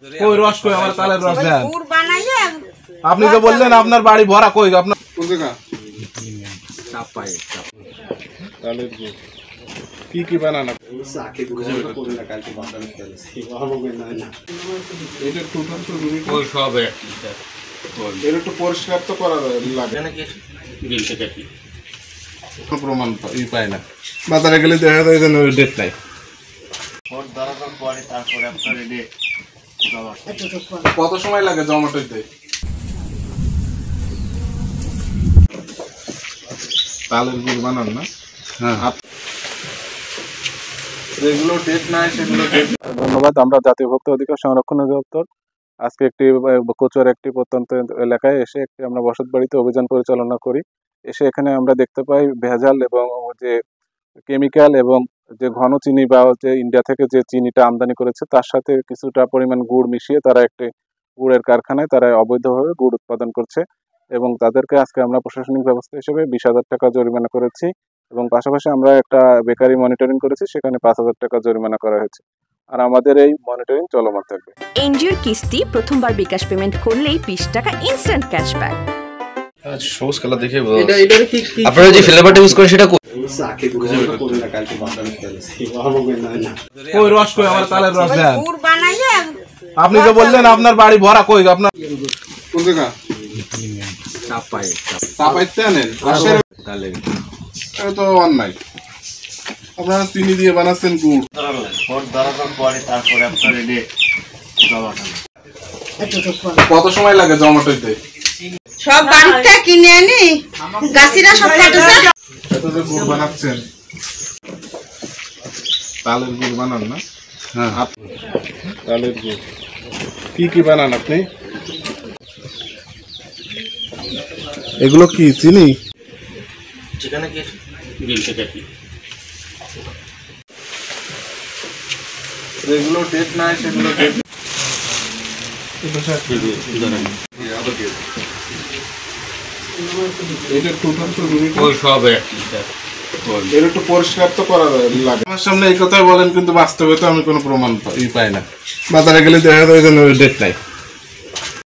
কই রস কই আমার তালের রস দেন। গুড় বানাইয়ে আপনি তো বললেন আপনার বাড়ি ভরা, কই আপনার কোন জায়গা? চাপাই তালের গুড় কি কি বানানো? সাকে গুড় করে না কালকে বানানো ফেলেছি হবে না না এটা টোটাল তো ওই সব একই স্যার। এর একটু পরিষ্কার তো করা লাগে নাকি গিলতে কাটি প্রমাণ পায় না। বাজারে গেলে দেখা যায় যে ডেট নাই। ওর দরকার পরে তারপরে আপনার রেডি কত সময় লাগে জমাটোতে? তালের গুড় বানান না? হ্যাঁ। যেগুলো ডেট নাই সেগুলো ডেট। ধন্যবাদ। আমরা জাতীয় ভোক্তা অধিকার সংরক্ষণ অধিদপ্তর আজকে একটি কচুয়ার একটি প্রত্যন্ত এলাকায় এসে একটি আমরা বসত বাড়িতে অভিযান পরিচালনা করি। এসে এখানে আমরা দেখতে পাই ভেজাল এবং যে কেমিক্যাল এবং যে ঘন চিনি বা যে ইন্ডিয়া থেকে যে চিনিটা আমদানি করেছে তার সাথে কিছুটা পরিমাণ গুড় মিশিয়ে তারা একটি গুড়ের কারখানায় তারা অবৈধভাবে গুড় উৎপাদন করছে এবং তাদেরকে আজকে আমরা প্রশাসনিক ব্যবস্থা হিসেবে 20,000 টাকা জরিমানা করেছি এবং পাশাপাশি আমরা একটা বেকারি মনিটরিং করেছি, সেখানে 5,000 টাকা জরিমানা করা হয়েছে। আর আমাদের এই মনিটরিং চলমান থাকবে। এনজিওর কিস্তি প্রথমবার বিকাশ পেমেন্ট করলেই 20 টাকা ইনস্ট্যান্ট ক্যাশব্যাক। সবুজ কালার দেখে আপনারা যে ফ্লেভারটা ইউজ করেন সেটা কই রস কই আমার তালের রস দেন। গুড় বানাইয়ে আপনি তো বললেন আপনার বাড়ি ভরা, কই আপনার কোন জায়গা? চাপাই চাপাইতে আনেন রসের তালে এটা তো অন্যায়। আপনারা চিনি দিয়ে বানাচ্ছেন গুড়। ওর দরকার পরে তারপরে আপনার রেডি কত সময় লাগে জমাটোতে? সব বাড়িতে কিনে আনি গাছিরা সব কাটছে। এত যে গুড় বানাচ্ছেন তালের গুড় বানান না? হ্যাঁ। তালের গুড় কি কি বানান আপনি? এগুলো কি চিনি? যেখানে কি গিলতে কাটি যেগুলো ডেট নাই সেগুলো ডেট। এটা টোটাল তো ওই সব একই স্যার। এর একটু পরিষ্কার তো করা লাগে। আমার সামনে এই কথাই বলেন কিন্তু বাস্তবে তো আমি কোনো প্রমাণ পাই না। বাজারে গেলে দেখা যায় যে ডেট নাই।